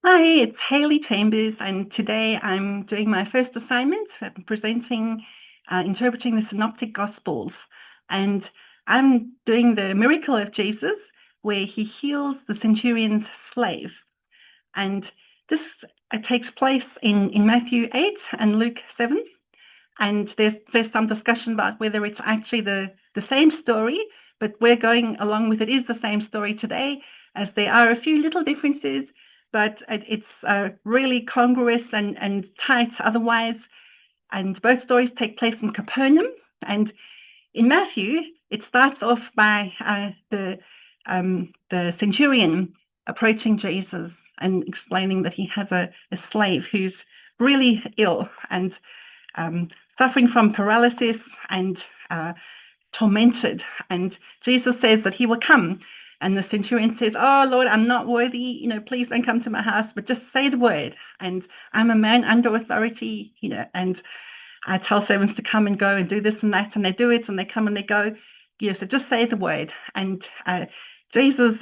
Hi, it's Hayley Chambers, and today I'm doing my first assignment, presenting, interpreting the Synoptic Gospels. And I'm doing the miracle of Jesus, where he heals the centurion's slave. And this takes place in Matthew 8 and Luke 7. And there's some discussion about whether it's actually the same story, but we're going along with it is the same story today, as there are a few little differences, but it's really congruous and tight otherwise. And both stories take place in Capernaum. And in Matthew, it starts off by the centurion approaching Jesus and explaining that he has a slave who's really ill and suffering from paralysis and tormented. And Jesus says that he will come. And the centurion says, "Oh, Lord, I'm not worthy. Please don't come to my house, but just say the word. And I'm a man under authority, and I tell servants to come and go and do this and that, and they do it, and they come and they go. So just say the word." And Jesus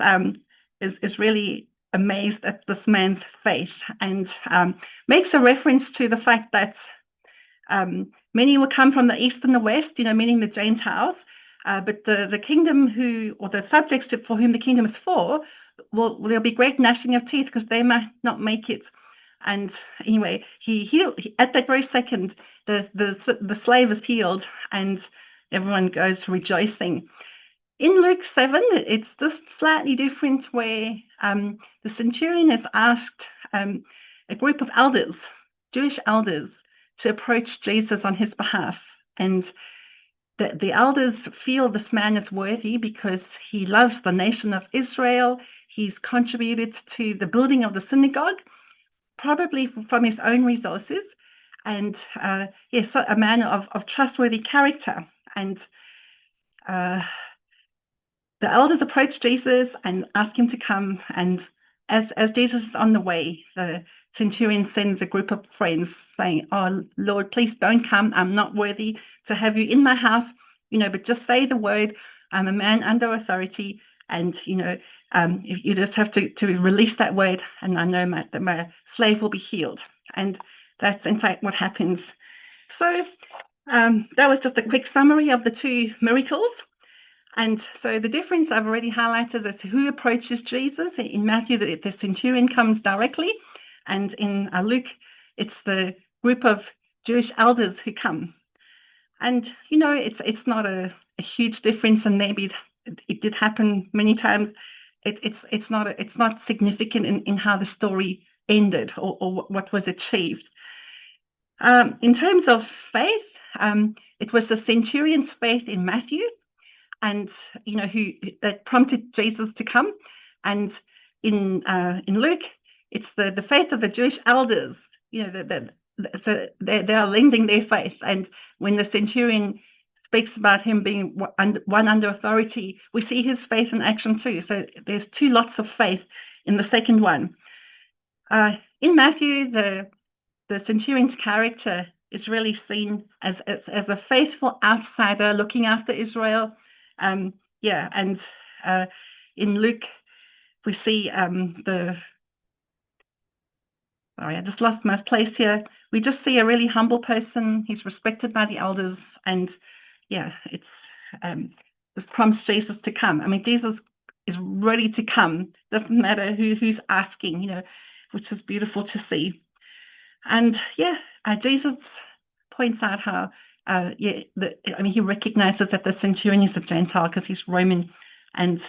is really amazed at this man's faith and makes a reference to the fact that many will come from the east and the west, meaning the Gentiles, but the kingdom or the subjects for whom the kingdom is for, there'll be great gnashing of teeth because they might not make it. And anyway, he healed at that very second. The slave is healed, and everyone goes rejoicing. In Luke 7, it's just slightly different, where the centurion has asked a group of elders, Jewish elders, to approach Jesus on his behalf. And the elders feel this man is worthy because he loves the nation of Israel. He's contributed to the building of the synagogue, probably from his own resources, and yes, a man of trustworthy character. And the elders approach Jesus and ask him to come. And as Jesus is on the way, the centurion sends a group of friends saying, "Oh, Lord, please don't come. I'm not worthy to have you in my house, but just say the word. I'm a man under authority, and, if you just have to release that word, and I know that my slave will be healed." And that's, in fact, what happens. So that was just a quick summary of the two miracles. And so the difference I've already highlighted is who approaches Jesus. In Matthew, the centurion comes directly, and in Luke, it's the group of Jewish elders who come. And it's not a huge difference, and maybe it did happen many times. It's not significant in how the story ended or what was achieved. In terms of faith, it was the centurion's faith in Matthew, and that prompted Jesus to come. And in Luke, it's the faith of the Jewish elders. So they are lending their faith. And when the centurion speaks about him being one under authority, we see his faith in action too. So there's two lots of faith in the second one. In Matthew, the centurion's character is really seen as a faithful outsider looking after Israel. And in Luke, we see sorry, I just lost my place here. We just see a really humble person. He's respected by the elders, and it's this prompts Jesus to come. I mean, Jesus is ready to come. Doesn't matter who's asking, which is beautiful to see. And Jesus points out how he recognizes that the centurion is a Gentile because he's Roman, and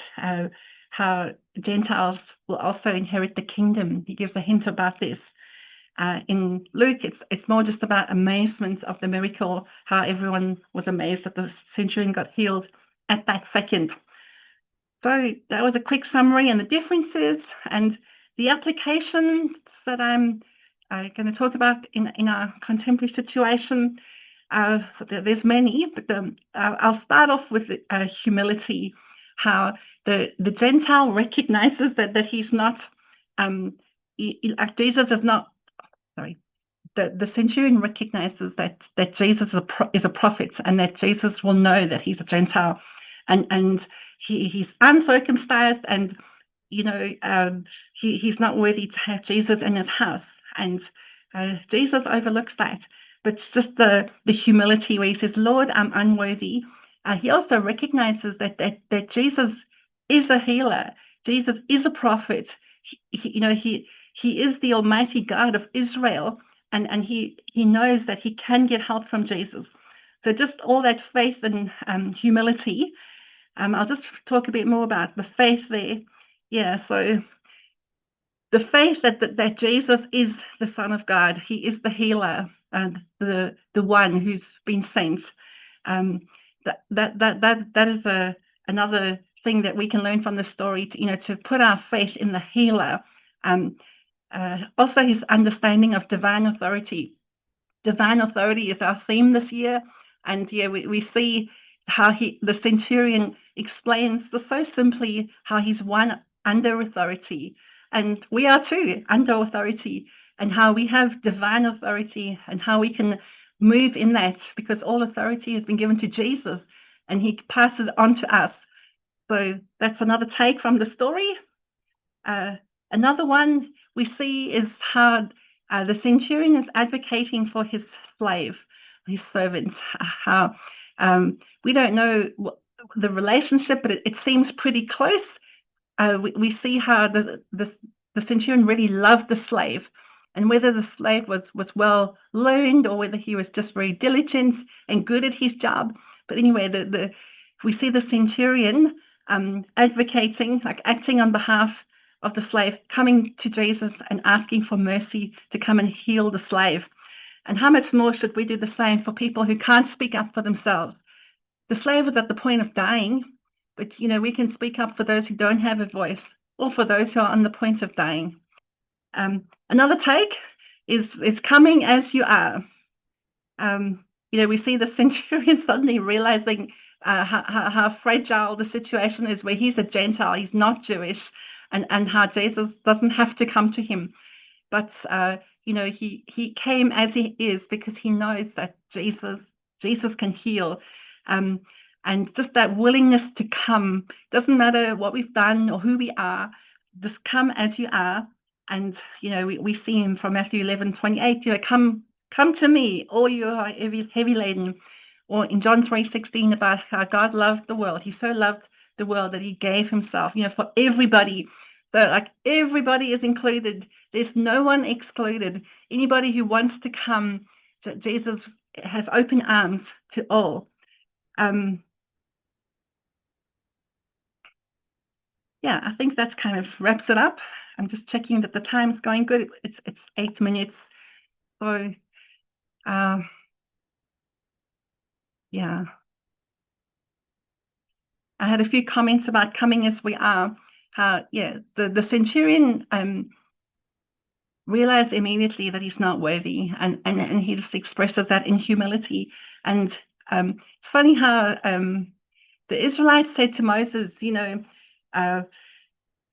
how Gentiles will also inherit the kingdom. He gives a hint about this. In Luke, it's more just about amazement of the miracle, how everyone was amazed that the centurion got healed at that second. So that was a quick summary and the differences and the applications that I'm going to talk about in our contemporary situation. There's many, but I'll start off with humility, how the Gentile recognizes that he's not, Jesus is not, sorry, the centurion recognizes that Jesus is a prophet, and that Jesus will know that he's a Gentile, and he's uncircumcised, and he's not worthy to have Jesus in his house. And Jesus overlooks that. But it's just the humility where he says, Lord, I'm unworthy. He also recognizes that Jesus is a healer. Jesus is a prophet. He is the Almighty God of Israel, and he knows that he can get help from Jesus. So just all that faith and humility. I'll just talk a bit more about the faith there. Yeah, so the faith that Jesus is the Son of God. He is the healer and the one who's been sent. That is another thing that we can learn from the story. To put our faith in the healer. Also, his understanding of divine authority. Divine authority is our theme this year, and we see how the centurion explains so simply how he's one under authority, and we are too under authority, and how we have divine authority and how we can move in that, because all authority has been given to Jesus and he passes on to us. So that's another take from the story. Another one we see is how the centurion is advocating for his slave, his servant. How we don't know the relationship, but it seems pretty close. We see how the centurion really loved the slave, and whether the slave was well learned or whether he was just very diligent and good at his job. But anyway, we see the centurion advocating, like acting on behalf of the slave, coming to Jesus and asking for mercy to come and heal the slave. And how much more should we do the same for people who can't speak up for themselves? The slave was at the point of dying, but we can speak up for those who don't have a voice, or for those who are on the point of dying. Another take is coming as you are. We see the centurion suddenly realizing how fragile the situation is, where he's a Gentile, he's not Jewish, and how Jesus doesn't have to come to him. But, he came as he is because he knows that Jesus can heal. And just that willingness to come, doesn't matter what we've done or who we are, just come as you are. And, we see him from Matthew 11:28, come to me, all you are heavy laden. Or in John 3:16, about how God loved the world. He so loved the world that he gave himself, for everybody. So like everybody is included. There's no one excluded. Anybody who wants to come, Jesus has open arms to all. I think that kind of wraps it up. I'm just checking that the time's going good. It's 8 minutes. So, I had a few comments about coming as we are. The centurion realized immediately that he's not worthy, and he just expresses that in humility. And it's funny how the Israelites said to Moses,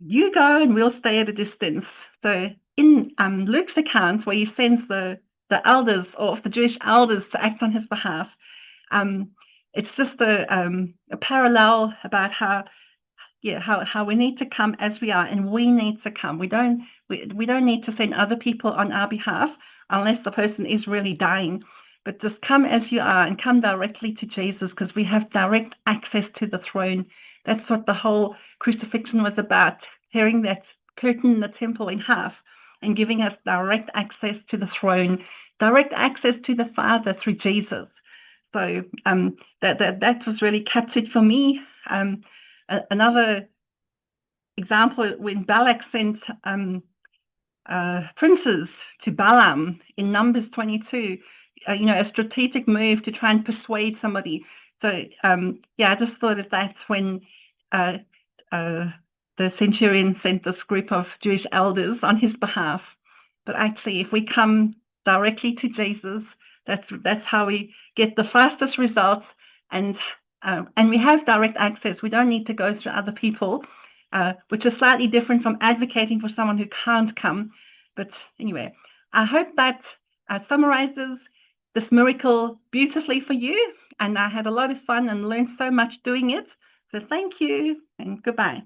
you go and we'll stay at a distance. So in Luke's account, where he sends the elders, or the Jewish elders, to act on his behalf, it's just a parallel about how we need to come as we are, and we need to come. We don't need to send other people on our behalf unless the person is really dying. But just come as you are and come directly to Jesus, because we have direct access to the throne. That's what the whole crucifixion was about, tearing that curtain in the temple in half and giving us direct access to the throne, direct access to the Father through Jesus. So that was really captured for me. Another example, when Balak sent princes to Balaam in Numbers 22, a strategic move to try and persuade somebody. So I just thought of that when the centurion sent this group of Jewish elders on his behalf. But actually, if we come directly to Jesus, that's how we get the fastest results, and we have direct access. We don't need to go through other people, which is slightly different from advocating for someone who can't come. But anyway, I hope that summarizes this miracle beautifully for you, and I had a lot of fun and learned so much doing it. So thank you and goodbye.